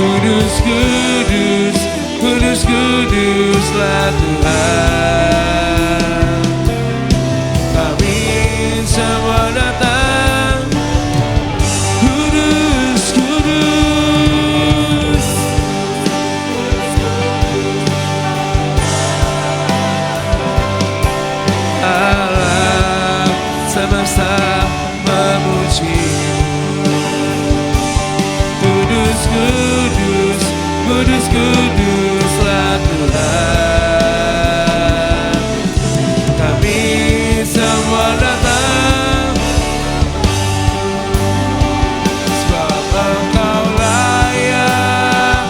Kudus, kudus, kudus, kuduslah Tuhan. Kami semua datang. Kudus, kudus. Alam semesta memuji-Mu. Kudus, kudus, kudus, kuduslah Tuhan. Kami semua datang, sebab Engkau layak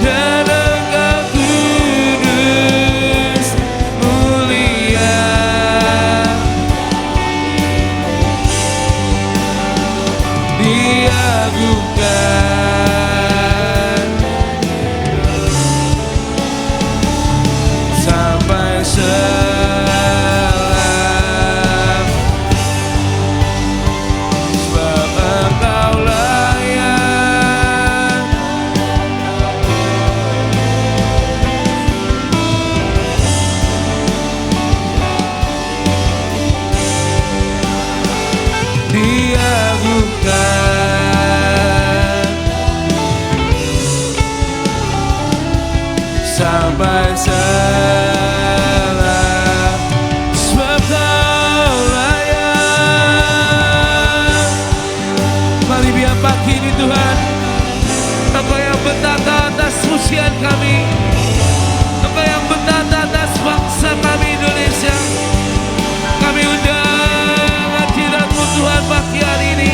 dan Engkau kudus, mulia, diagungkan sampai selam. Sebab Engkau layak, diagungkan sampai selam. Sebab Kau layak. Mari biar pagi ini Tuhan, Engkau yang bertata atas pujian kami, Engkau yang bertata atas bangsa kami Indonesia. Kami undang hadirat-Mu Tuhan pagi hari ini.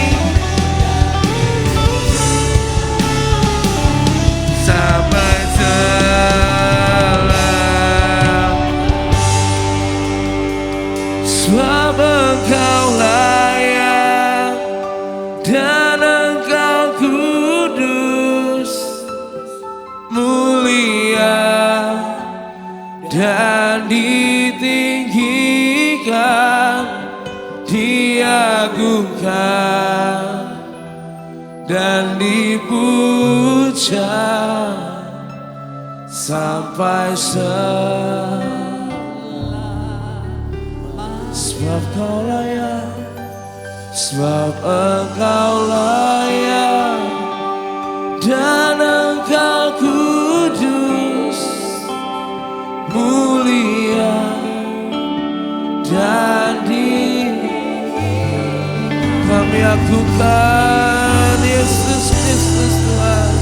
Sampai selam. Sebab Engkau layak dan Engkau kudus, mulia dan ditinggikan, diagungkan dan dipuja sampai selam. Sebab Kau layak, sebab Engkau layak dan Engkau kudus, mulia dan kami agungkan Yesus Kristus Tuhan.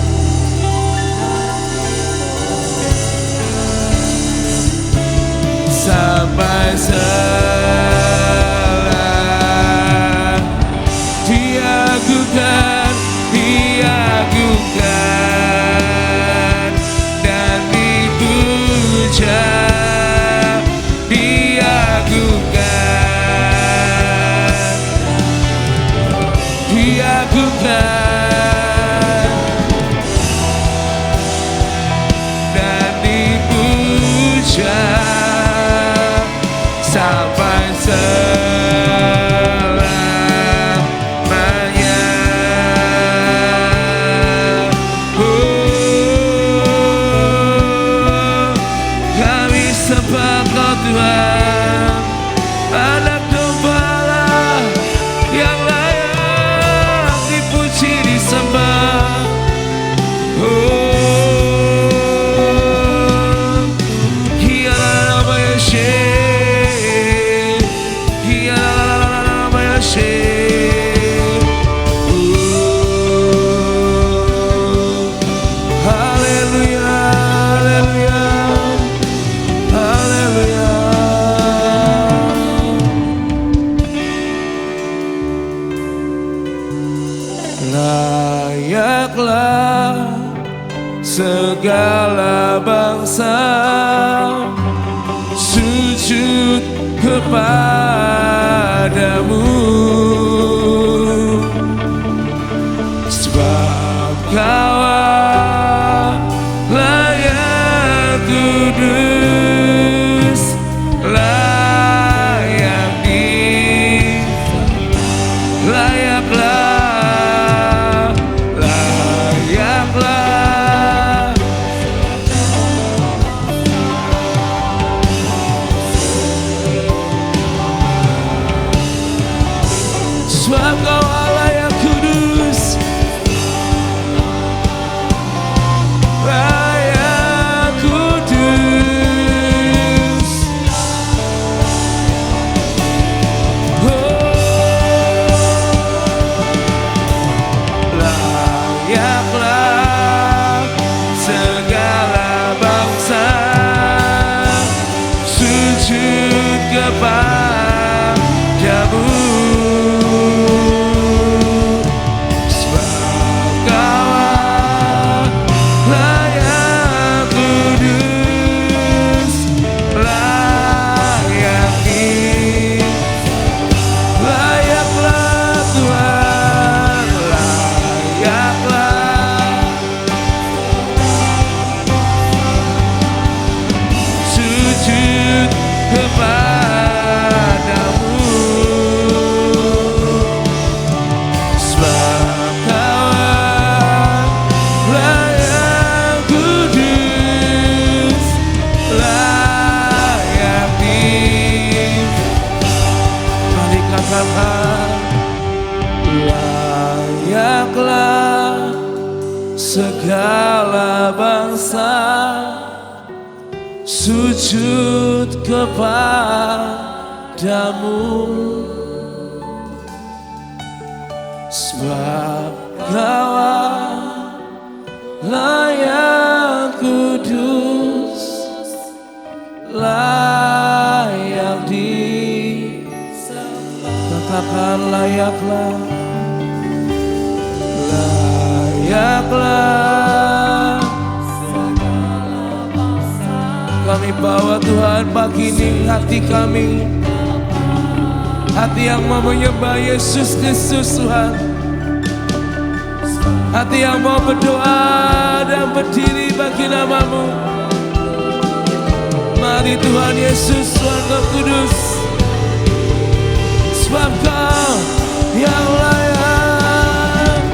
Sampai selam, diagungkan, diagungkan dan dipuja, diagungkan, diagungkan dan dipuja sampai selamanya. Kami sembah Kau Tuhan, Anak Domba yang layak dipuji, disembah. Haleluya, haleluya, haleluya. Layaklah segala bangsa sujud kepadamu, sebab Kau layak kudus, layak layaklah, layaklah segala bangsa sujud kepadamu, sebab Kau Allah yang kudus, layak katakan layaklah, layaklah. Kami bawa Tuhan pagi ini hati kami, hati yang mau menyembah Yesus Kristus Tuhan, hati yang mau berdoa dan berdiri bagi nama-Mu. Mari Tuhan Yesus, Tuhan Kau kudus, sebab Kau yang layak,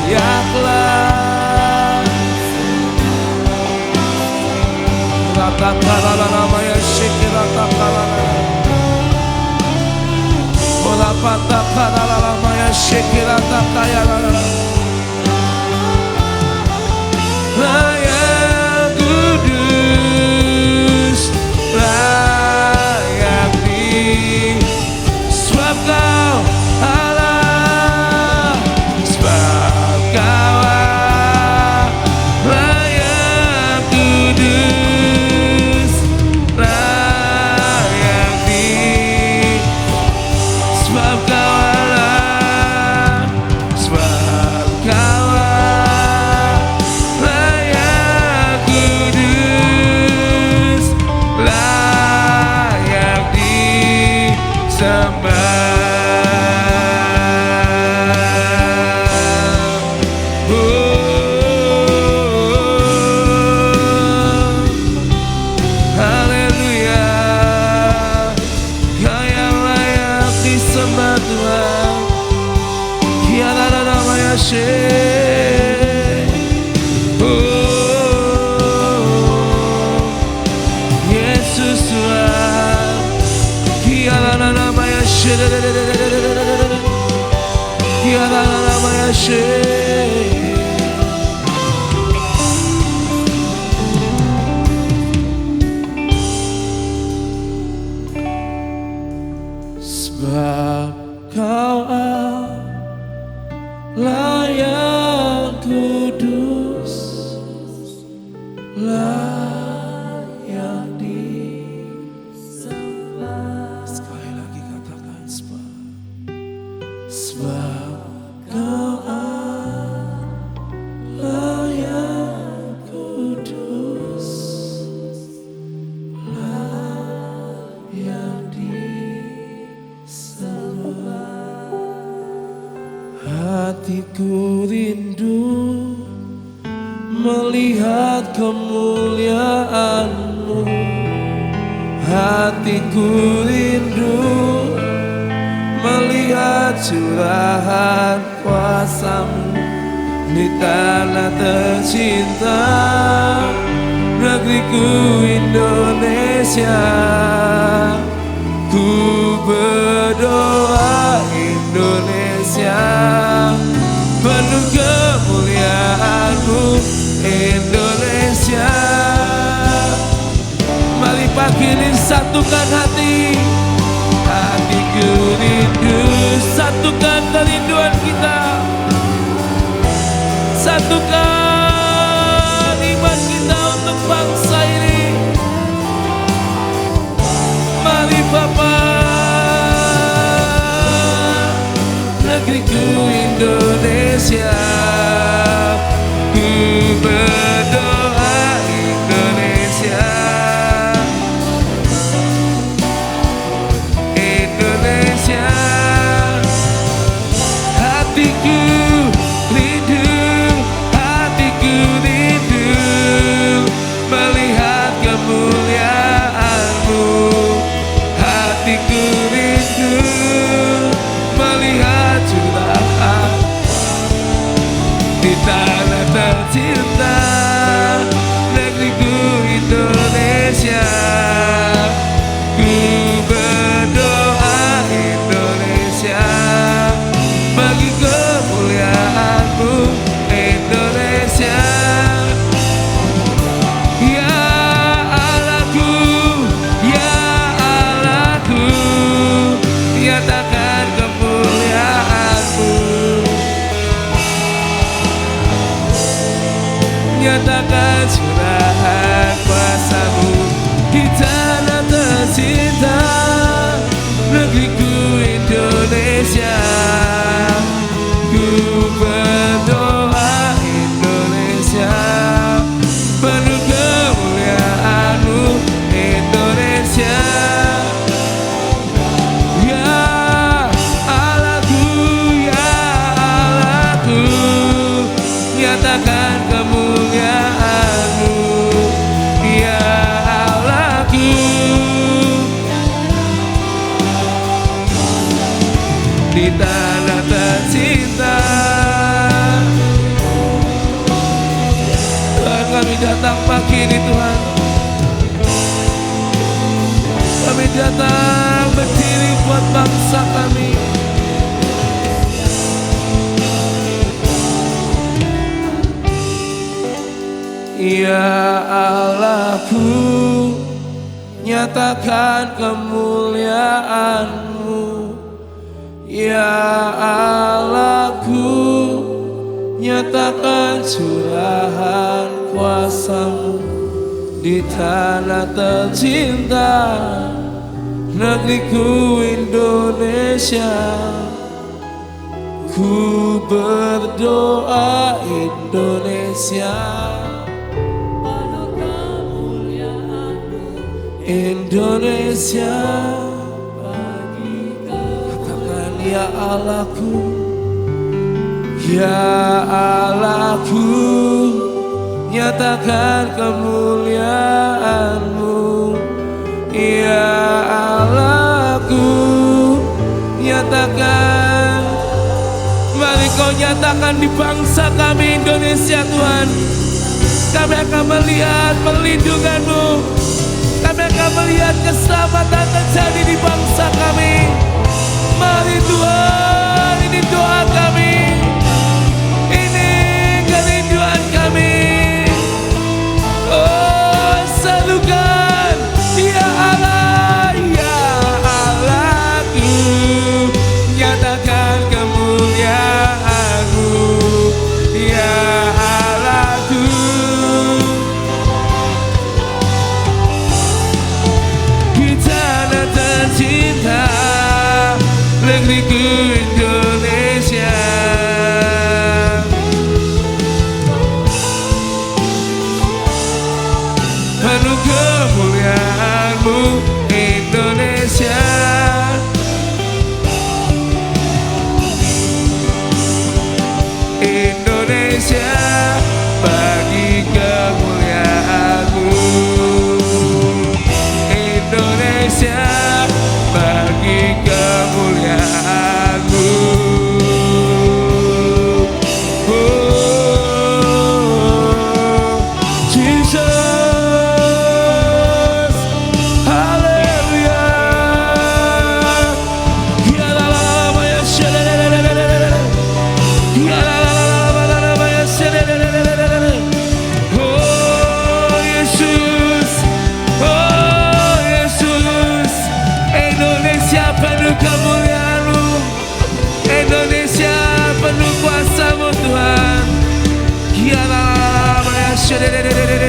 layaklah. Ratakalala namanya shekirakalala, ola patakalala namanya shekirakalala. Layak kudus, layak sebab Kau Allah, sebab Kau layak kudus, layak sebab Kau Allah, sebab Kau layak kudus, layak disembah. Yesus Tuhan, kiala namanya kiala namanya sebab Kau layak kudus, layak disembah. Sekali lagi katakan sebab Kau layak kudus, layak disembah. Hatiku rindu melihat kemuliaan-Mu, hatiku rindu melihat curahan kuasa-Mu di tanah tercinta, negeriku Indonesia. Ku berdoa Indonesia penuh kemuliaan-Mu, Indonesia. Mari pagi ini satukan hati, hatiku rindu, satukan kerinduan kita, satukan iman kita untuk bangsa ini. Mari Bapa, negeriku Indonesia, ku berdoa Indonesia, Indonesia. Hatiku rindu, hatiku rindu melihat kemuliaan-Mu, hatiku rindu melihat curahan nyatakan curahan kuasa-Mu di tanah tercinta, negeriku Indonesia. Ku berdoa Indonesia, penuh kemuliaan-Mu Indonesia. Ya Allahku, ya Allahku, nyatakan kemuliaan-Mu. Ya Allahku, di tanah tercinta. Tuhan, kami datang pagi ini Tuhan. Kami datang berdiri buat bangsa kami. Ya Allahku, nyatakan kemuliaan-Mu. Ya Allahku, nyatakan curahan kuasa-Mu di tanah tercinta, negeriku Indonesia. Ku berdoa Indonesia, Indonesia. Katakan ya Allahku, ya Allahku, nyatakan kemuliaan-Mu. Ya Allahku, nyatakan. Mari Kau nyatakan di bangsa kami Indonesia Tuhan. Kami akan melihat perlindungan-Mu. Kami akan melihat keselamatan terjadi di bangsa kami. Mari Tuhan, ini doa kami, ini kerinduan kami. Oh, serukan ya Allah, ya Allahku, nyatakan kemuliaan-Mu. Ya Allahku, di tanah tercinta, negeriku Indonesia. Penuh kemuliaan-Mu Indonesia. Indonesia, bagi kemuliaan-Mu. Indonesia, bagi kemuliaan-Mu. Oh, Jesus, hallelujah. Ya la la la la ya shele le le le le le. Ya la la la la la ya shele le le le le. Oh Yesus, oh Yesus. Indonesia penuh kemuliaan-Mu. Indonesia penuh kuasa-Mu Tuhan. Ya la la la ya shele le le le le.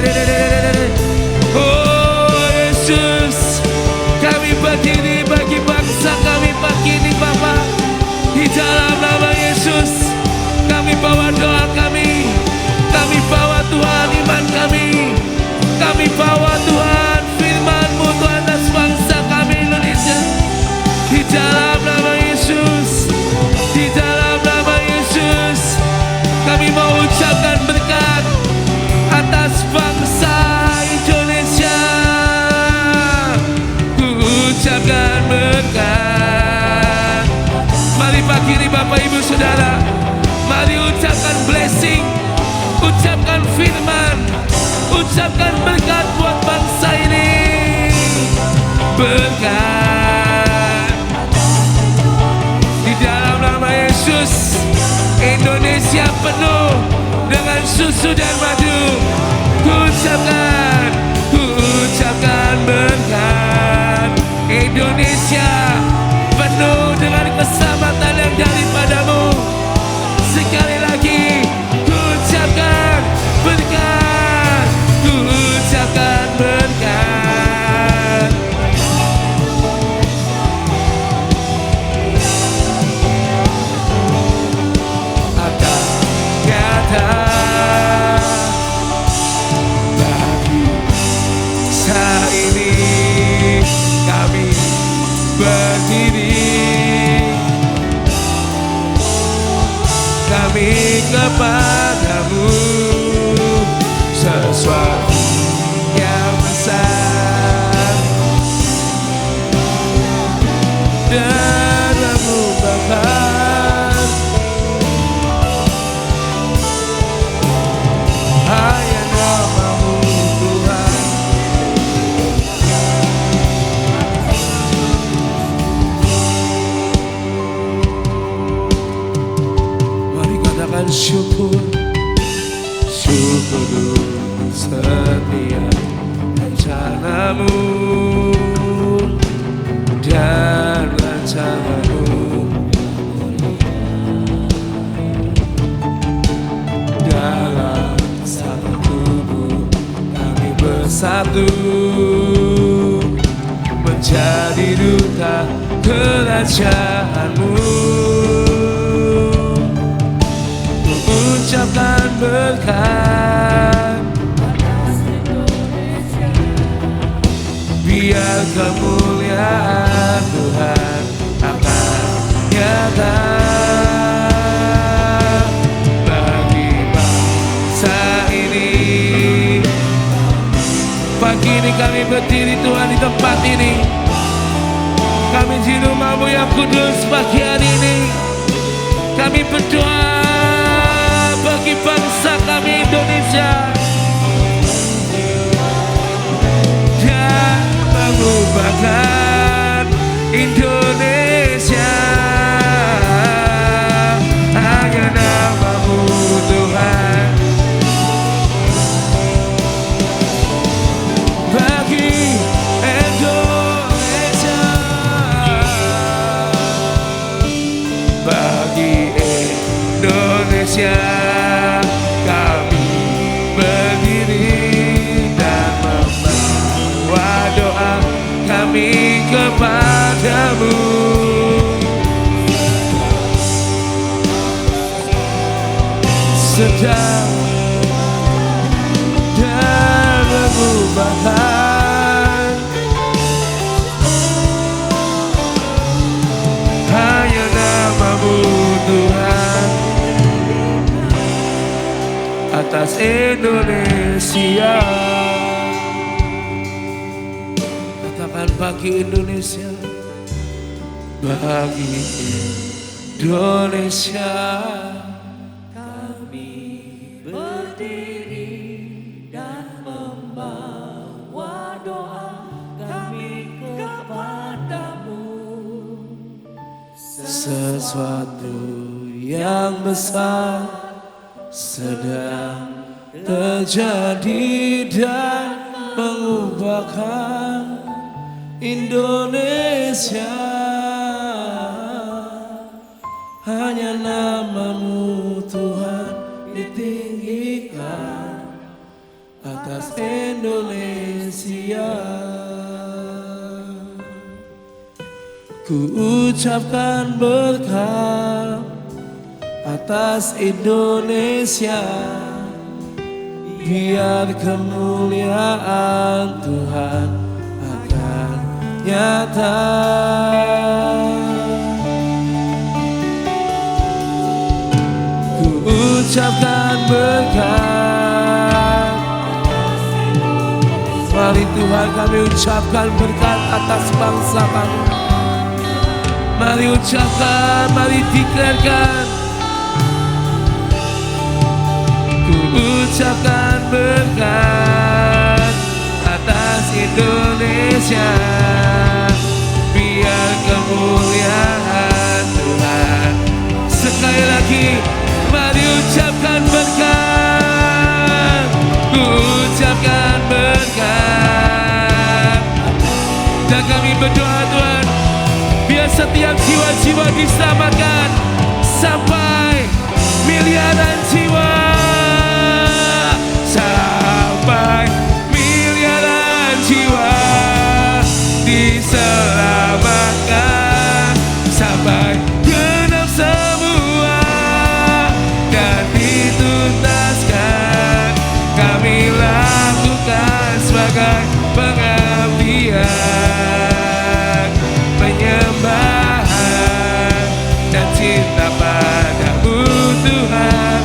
Oh Yesus, kami berdiri bagi bangsa kami pagi ini Bapa. Di dalam nama Yesus, kami bawa doa kami. Kami bawa Tuhan iman kami. Kami bawa Tuhan firman-Mu Tuhan atas bangsa kami Indonesia. Di dalam nama Yesus, di dalam nama Yesus, kami mau ucapkan berkat atas bangsa Indonesia. Ku ucapkan berkat. Mari pagi ini Bapak Ibu Saudara, mari ucapkan blessing, ucapkan firman, ucapkan berkat buat bangsa ini. Berkat di dalam nama Yesus. Indonesia penuh dengan susu dan madu. Ku ucapkan berkat. Indonesia penuh dengan keselamatan yang daripada-Mu. Sekali lagi ku ucapkan berkat. kudus setia rencanamu dan rancanganmu. Dalam satu tubuh kami bersatu menjadi duta kerajaanmu. Ucapkan berkat biar kemuliaan Tuhan akan nyata bagi bangsa ini. Pagi ini kami berdiri Tuhan di tempat ini, kami di rumah-Mu yang kudus. Pagi hari ini kami berdoa bagi bangsa kami Indonesia dan mengubahkan Indonesia. Hanya nama-Mu Tuhan. Bagi Indonesia, bagi Indonesia kami berdiri dan membawa doa kami kepadamu. Sedang dan mengubahkan hanya nama-Mu Tuhan atas Indonesia. Katakan bagi Indonesia, bagi Indonesia kami berdiri dan membawa doa kami kepadamu. Sesuatu yang besar sedang terjadi dan mengubahkan Indonesia. Hanya nama-Mu Tuhan ditinggikan atas Indonesia. Ku ucapkan berkat atas Indonesia, biar kemuliaan Tuhan akan nyata. Ku ucapkan berkat. Mari Tuhan kami ucapkan berkat atas bangsa kami. Mari ucapkan, mari declarekan. Ku ucapkan berkat atas Indonesia, biar kemuliaan Tuhan. Sekali lagi, mari ucapkan berkat. Ku ucapkan berkat. Dan kami berdoa Tuhan, biar setiap jiwa-jiwa diselamatkan sampai miliaran jiwa. Sampai miliaran jiwa diselamatkan, sampai genap semua dan dituntaskan. Kami lakukan sebagai pengabdian, penyembahan dan cinta padamu Tuhan.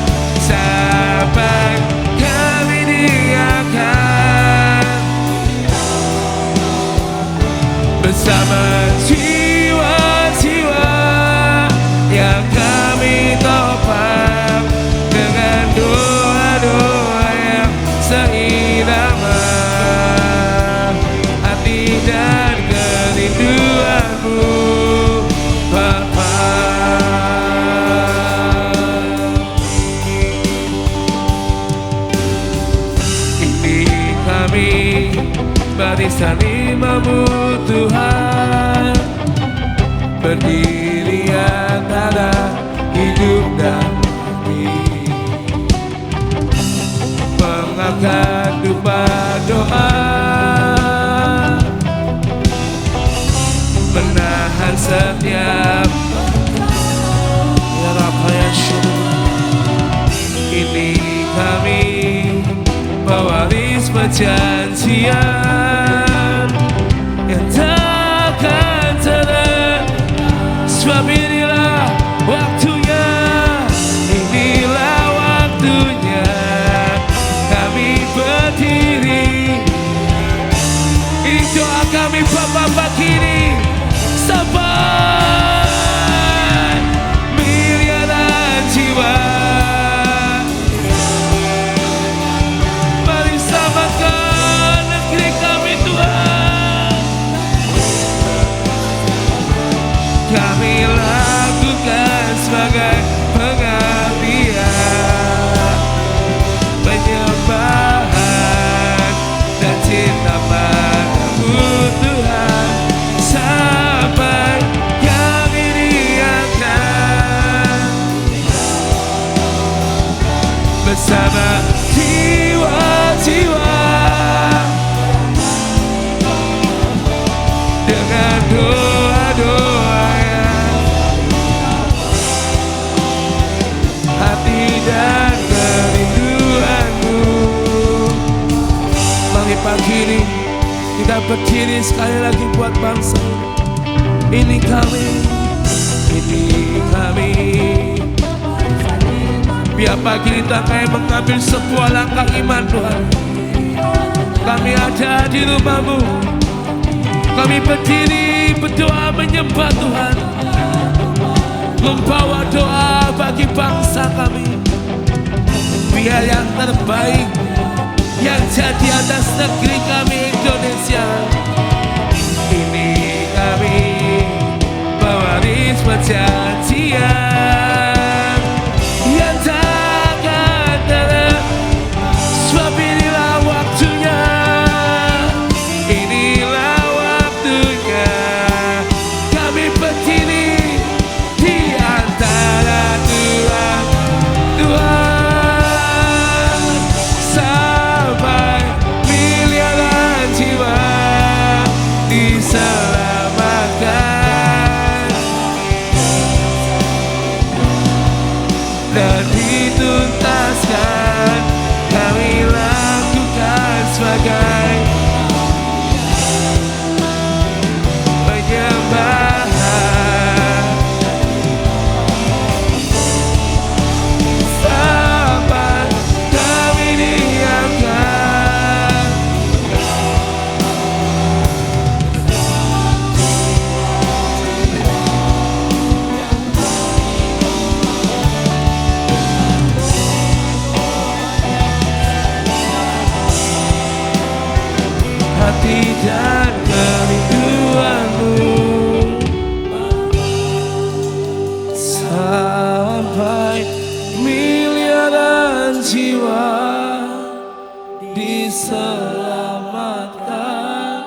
kami barisan imamu Tuhan, berdiri antara hidup dan mati, mengangkat dupa doa, menahan setiap ini kami pewaris perjanjian yang takkan terang. Sebab inilah waktunya, inilah waktunya kami berdiri. Ini doa kami Bapa pagi ini, sampai miliaran jiwa. Mari selamatkan negeri kami Tuhan. Kami lakukan sebagai pengabdian, penyembahan dan cinta padamu Tuhan, sampai kami diangkat bersama jiwa-jiwa dengan doa-doa yang hati dan kerinduanmu. Mari pagi ini kita berdiri sekali lagi buat bangsa ini. Ini kami. Biar pagi ini kami mengambil sebuah langkah iman Tuhan. Kami ada di rumah-Mu, kami berdiri berdoa menyembah Tuhan, membawa doa bagi bangsa kami. Biar yang terbaik yang jadi atas negeri kami Indonesia. Ini kami pewaris perjanjian yang takkan terang. Sebab inilah waktunya, inilah waktunya kami berdiri di antara Tuhan, sampai miliaran jiwa diselamatkan dan dituntaskan. Kami lakukan sebagai penyembahan, sampai kami diangkat hati dan kerinduanmu, sampai miliaran jiwa diselamatkan,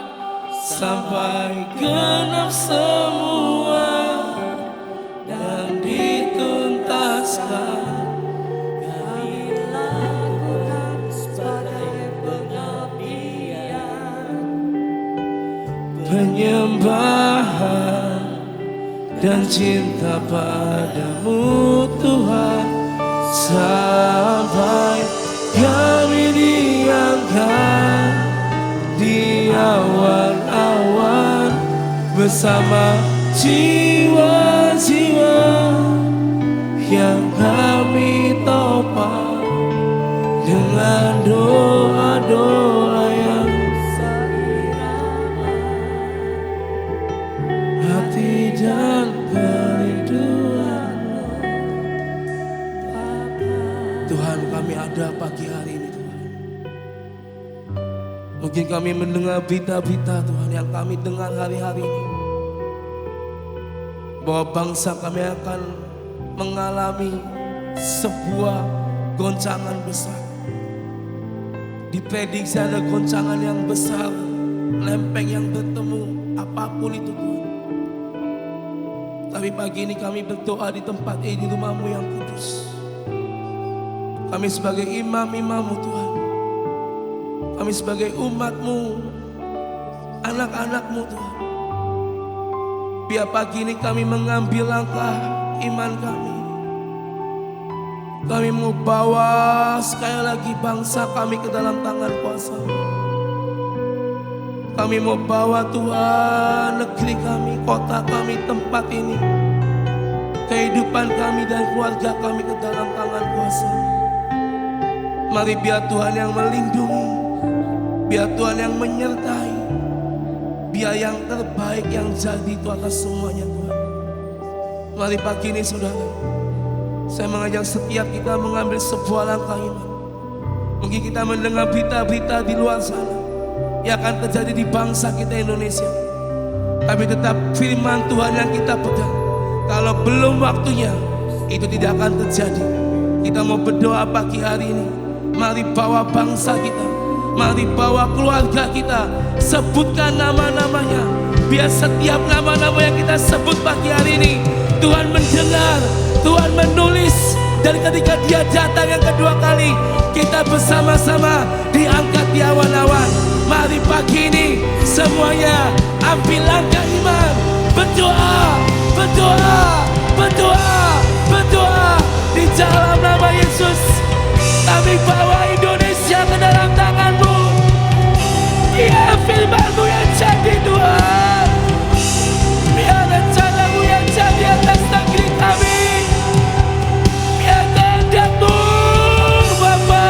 sampai genap semua dan dituntaskan. Kami lakukan sebagai pengabdian, penyembahan dan cinta padamu Tuhan, sampai kami diangkat di awan-awan bersama jiwa-jiwa yang kami topang dengan doa-doa yang hati dan kerinduan. Tuhan, kami ada pagi hari ini Tuhan. Mungkin kami mendengar berita-berita Tuhan yang kami dengar hari-hari ini, bahwa bangsa kami akan mengalami sebuah goncangan besar. Diprediksi ada goncangan yang besar, lempeng yang bertemu, apapun itu Tuhan. Tapi pagi ini kami berdoa di tempat ini, di rumah-Mu yang kudus. Kami sebagai imam-imam-Mu Tuhan, kami sebagai umat-Mu, anak-anak-Mu Tuhan, biar pagi ini kami mengambil langkah iman kami. Kami mau bawa sekali lagi bangsa kami ke dalam tangan kuasa-Mu. Kami mau bawa Tuhan negeri kami, kota kami, tempat ini, kehidupan kami dan keluarga kami ke dalam tangan kuasa-Mu. Mari biar Tuhan yang melindungi, biar Tuhan yang menyertai, biar yang terbaik yang jadi itu atas semuanya Tuhan. Mari pagi ini saudara, saya mengajak setiap kita mengambil sebuah langkah iman. Mungkin kita mendengar berita-berita di luar sana yang akan terjadi di bangsa kita Indonesia, tapi tetap firman Tuhan yang kita pegang. Kalau belum waktunya, itu tidak akan terjadi. Kita mau berdoa pagi hari ini. Mari bawa bangsa kita, mari bawa keluarga kita, sebutkan nama-namanya. Biar setiap nama-nama yang kita sebut pagi hari ini, Tuhan mendengar, Tuhan menulis. Dan ketika Dia datang yang kedua kali, kita bersama-sama diangkat di awan-awan. Mari pagi ini semuanya ambil langkah iman, berdoa, berdoa, berdoa, berdoa di dalam nama Yesus. Kami bawa Indonesia ke dalam tangan-Mu. Biar firman-Mu yang jadi Tuhan, biar rencana-Mu yang jadi atas negeri kami, biar kehendak-Mu Bapa.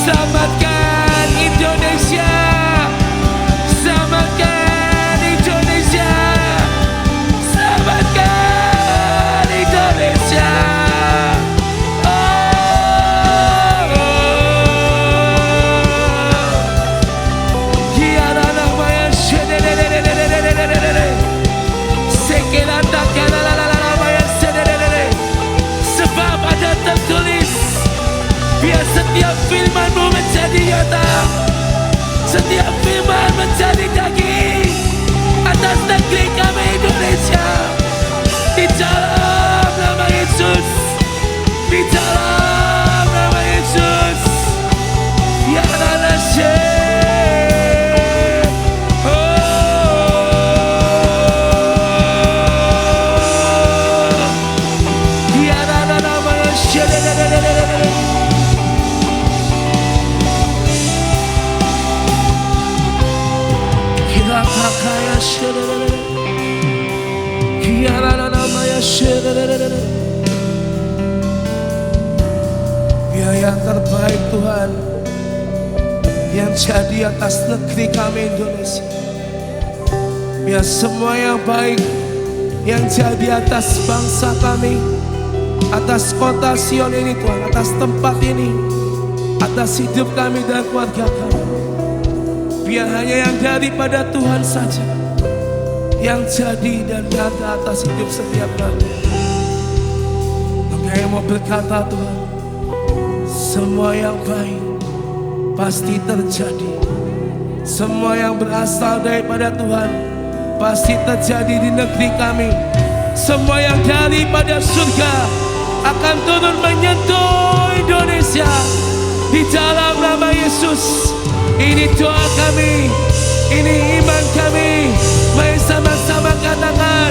Selamatkan Indonesia, selamatkan Indonesia, selamatkan Indonesia. Sebab ada tertulis, biar setiap firman-Mu menjadi nyata, setiap firman menjadi daging atas negeri kami Indonesia. Di dalam nama Yesus, di dalam nama Yesus, ya Rabbana. Biar yang terbaik Tuhan yang jadi atas negeri kami Indonesia. Biar semua yang baik yang jadi atas bangsa kami, atas kota Sion ini Tuhan, atas tempat ini, atas hidup kami dan keluarga kami. Biar hanya yang daripada Tuhan saja yang jadi dan nyata atas hidup setiap kami. Kami mau berkata Tuhan, semua yang baik pasti terjadi. Semua yang berasal daripada Tuhan pasti terjadi di negeri kami. Semua yang daripada surga akan turun menyentuh Indonesia. di dalam nama Yesus. Ini doa kami, ini iman kami. Mari sama-sama katakan,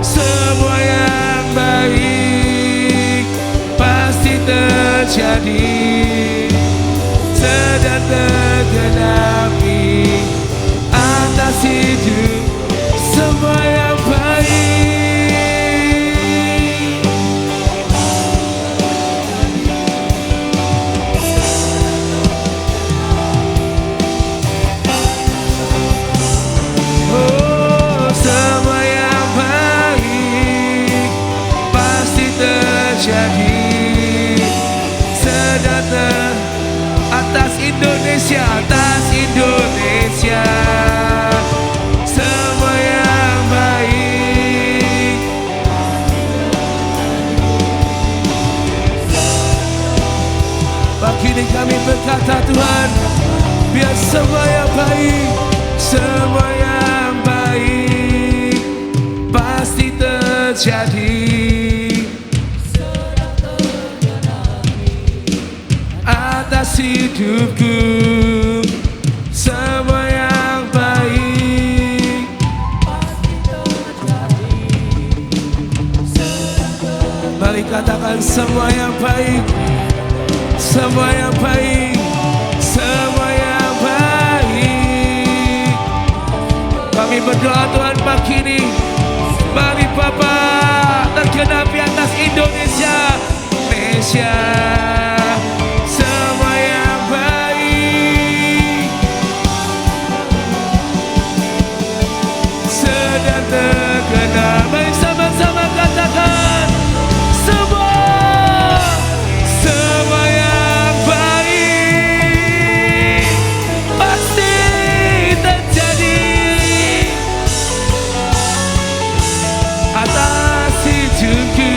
semua yang baik pasti terjadi, sedang tergenapi atas hidup semua yang baik. Oh, semua yang baik pasti terjadi, sedang atas Indonesia, atas Indonesia. Semua yang baik. Pagi ini kami berkata, Tuhan, biar semua yang baik, semua yang baik pasti terjadi atas hidupku. Semua yang baik pasti terjadi. Mari katakan, semua yang baik, semua yang baik, semua yang baik. Kami berdoa Tuhan pagi ini, mari Bapa tergenapi atas Indonesia, Indonesia. Semua yang baik sedang tergenap. Mari sama-sama katakan, semua yang baik pasti terjadi atas hidupku.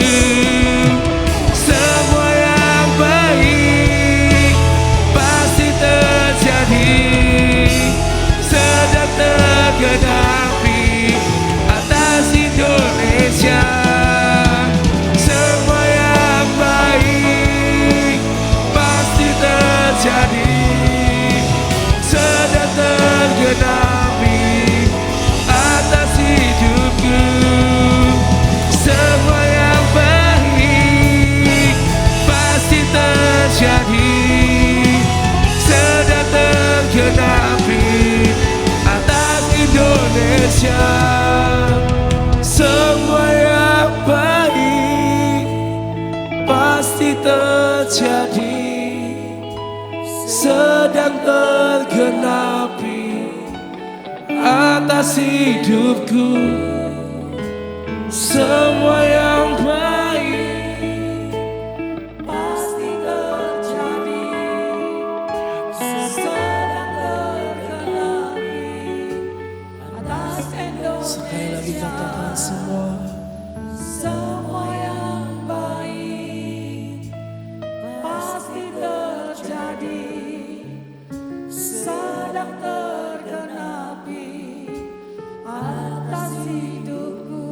Semua yang baik pasti terjadi, sedang tergenapi atas Indonesia. Semua yang baik pasti terjadi, sedang tergenapi atas hidupku. Semua yang baik pasti terjadi, sedang tergenapi atas Indonesia. Semua yang baik pasti terjadi, sedang tergenapi atas hidupku. Semua yang baik pasti terjadi, sedang tergenapi atas Indonesia. Sekali lagi katakan, semua yang baik pasti terjadi, sedang tergenapi atas hidupku.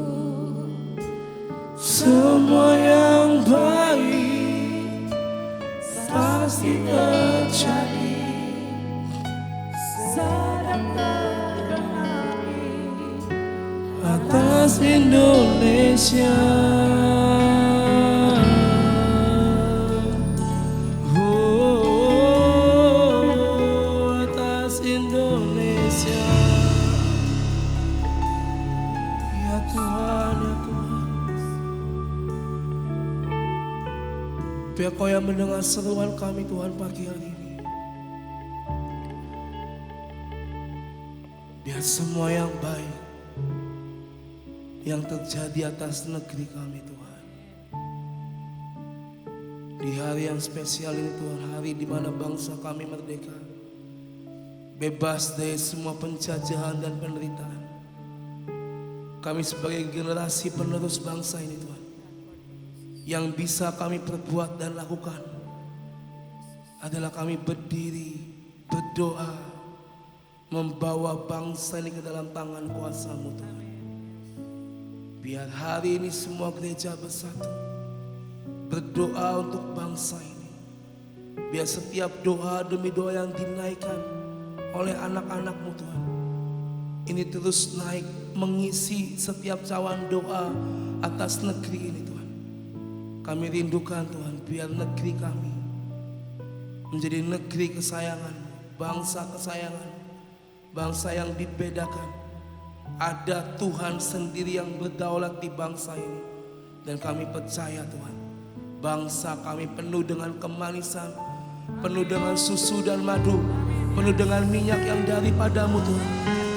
Semua yang baik pasti terjadi, sedang tergenapi atas Indonesia. Atas Indonesia. Ya Tuhan, ya Tuhan. Biar Kau yang mendengar seruan kami Tuhan pagi hari ini. Biar semua yang baik yang terjadi atas negeri kami Tuhan. Di hari yang spesial ini Tuhan, hari di mana bangsa kami merdeka, bebas dari semua penjajahan dan penderitaan. Kami sebagai generasi penerus bangsa ini Tuhan, yang bisa kami perbuat dan lakukan adalah kami berdiri, berdoa, membawa bangsa ini ke dalam tangan kuasa-Mu Tuhan. Biar hari ini semua gereja bersatu, berdoa untuk bangsa ini. Biar setiap doa demi doa yang dinaikkan oleh anak-anak-Mu Tuhan, ini terus naik mengisi setiap cawan doa atas negeri ini Tuhan. Kami rindukan Tuhan, biar negeri kami menjadi negeri kesayangan, bangsa kesayangan, bangsa yang dibedakan. Ada Tuhan sendiri yang berdaulat di bangsa ini. Dan kami percaya Tuhan, bangsa kami penuh dengan kemanisan, penuh dengan susu dan madu, penuh dengan minyak yang daripada-Mu Tuhan.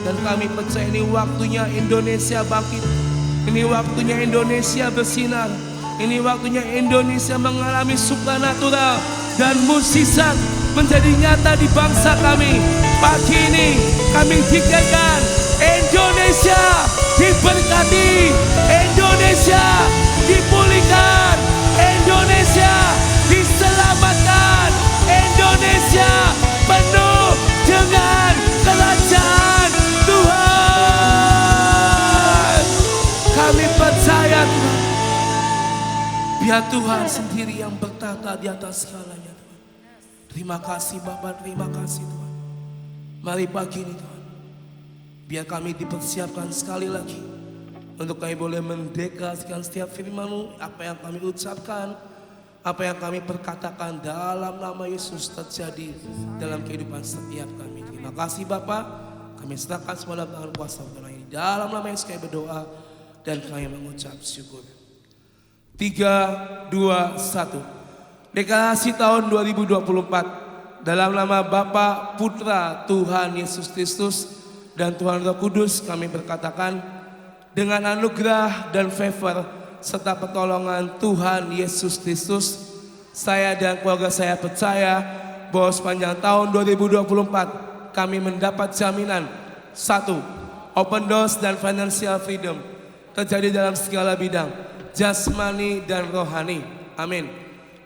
Dan kami percaya ini waktunya Indonesia bangkit. Ini waktunya Indonesia bersinar. Ini waktunya Indonesia mengalami supranatural dan mukjizat menjadi nyata di bangsa kami. Pagi ini kami pikirkan Indonesia diberkati, Indonesia dipulihkan, Indonesia diselamatkan, Indonesia penuh dengan kerajaan Tuhan. Kami percaya Tuhan, biar Tuhan sendiri yang bertata di atas segalanya Tuhan. Terima kasih Bapa, terima kasih Tuhan. Mari pagi ini Tuhan, biar kami dipersiapkan sekali lagi untuk kami boleh mendeklarasikan setiap firman-Mu, apa yang kami ucapkan, apa yang kami perkatakan dalam nama Yesus terjadi dalam kehidupan setiap kami. Terima kasih Bapa, kami serahkan semua dalam tangan kuasa Tuhan ini. Dalam nama Yesus kami berdoa dan kami mengucap syukur. 3, 2, 1. Deklarasi tahun 2024 dalam nama Bapa, Putra, Tuhan Yesus Kristus dan Tuhan Roh Kudus, kami berkatakan, dengan anugerah dan favor serta pertolongan Tuhan Yesus Kristus, saya dan keluarga saya percaya bahwa sepanjang tahun 2024 kami mendapat jaminan. 1. Open doors dan financial freedom terjadi dalam segala bidang, jasmani dan rohani. Amin.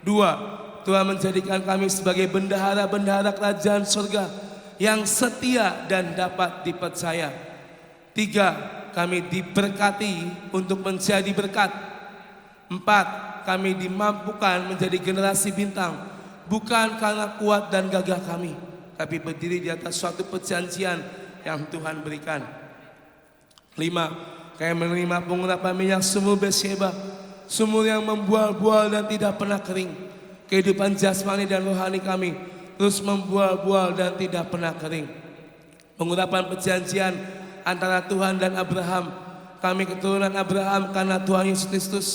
2. Tuhan menjadikan kami sebagai bendahara-bendahara kerajaan surga yang setia dan dapat dipercaya. 3. Kami diberkati untuk menjadi berkat. 4. Kami dimampukan menjadi generasi bintang, bukan karena kuat dan gagah kami, tapi berdiri di atas suatu perjanjian yang Tuhan berikan. 5. Kami menerima pengurapan minyak sumur Bethsheba, sumur yang membual-bual dan tidak pernah kering. Kehidupan jasmani dan rohani kami terus membual-bual dan tidak pernah kering. Pengurapan perjanjian antara Tuhan dan Abraham. Kami keturunan Abraham karena Tuhan Yesus Kristus.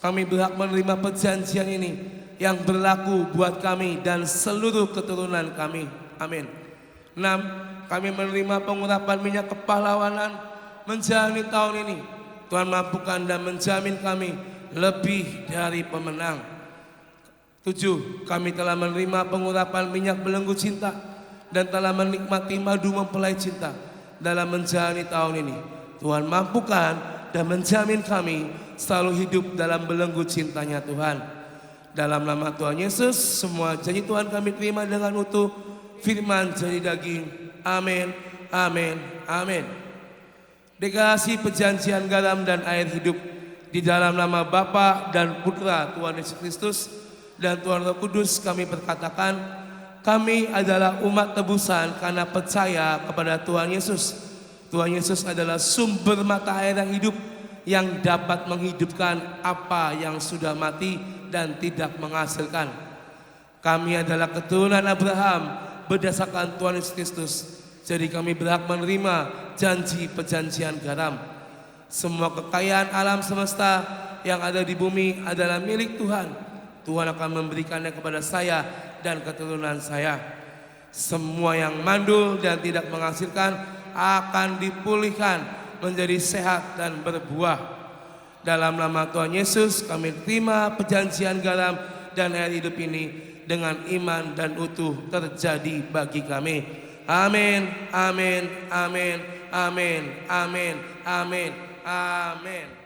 Kami berhak menerima perjanjian ini yang berlaku buat kami dan seluruh keturunan kami. Amin. 6. Kami menerima pengurapan minyak kepahlawanan menjalani tahun ini. Tuhan mampukan dan menjamin kami lebih dari pemenang. 7. Kami telah menerima pengurapan minyak belenggu cinta dan telah menikmati madu mempelai cinta dalam menjalani tahun ini. Tuhan mampukan dan menjamin kami selalu hidup dalam belenggu cintanya Tuhan. Dalam nama Tuhan Yesus, semua janji Tuhan kami terima dengan utuh. Firman jadi daging. Amin, amin, amin. Deklarasi perjanjian garam dan air hidup di dalam nama Bapa dan Putra Tuhan Yesus Kristus dan Tuhan Roh Kudus, kami berkatakan, kami adalah umat tebusan karena percaya kepada Tuhan Yesus. Tuhan Yesus adalah sumber mata air yang hidup yang dapat menghidupkan apa yang sudah mati dan tidak menghasilkan. Kami adalah keturunan Abraham berdasarkan Tuhan Yesus Kristus. Jadi kami berhak menerima janji perjanjian garam. Semua kekayaan alam semesta yang ada di bumi adalah milik Tuhan. Tuhan akan memberikannya kepada saya dan keturunan saya. Semua yang mandul dan tidak menghasilkan akan dipulihkan menjadi sehat dan berbuah. Dalam nama Tuhan Yesus kami terima perjanjian garam dan air hidup ini dengan iman dan utuh terjadi bagi kami. Amin, amin, amin, amin, amin, amin, amin.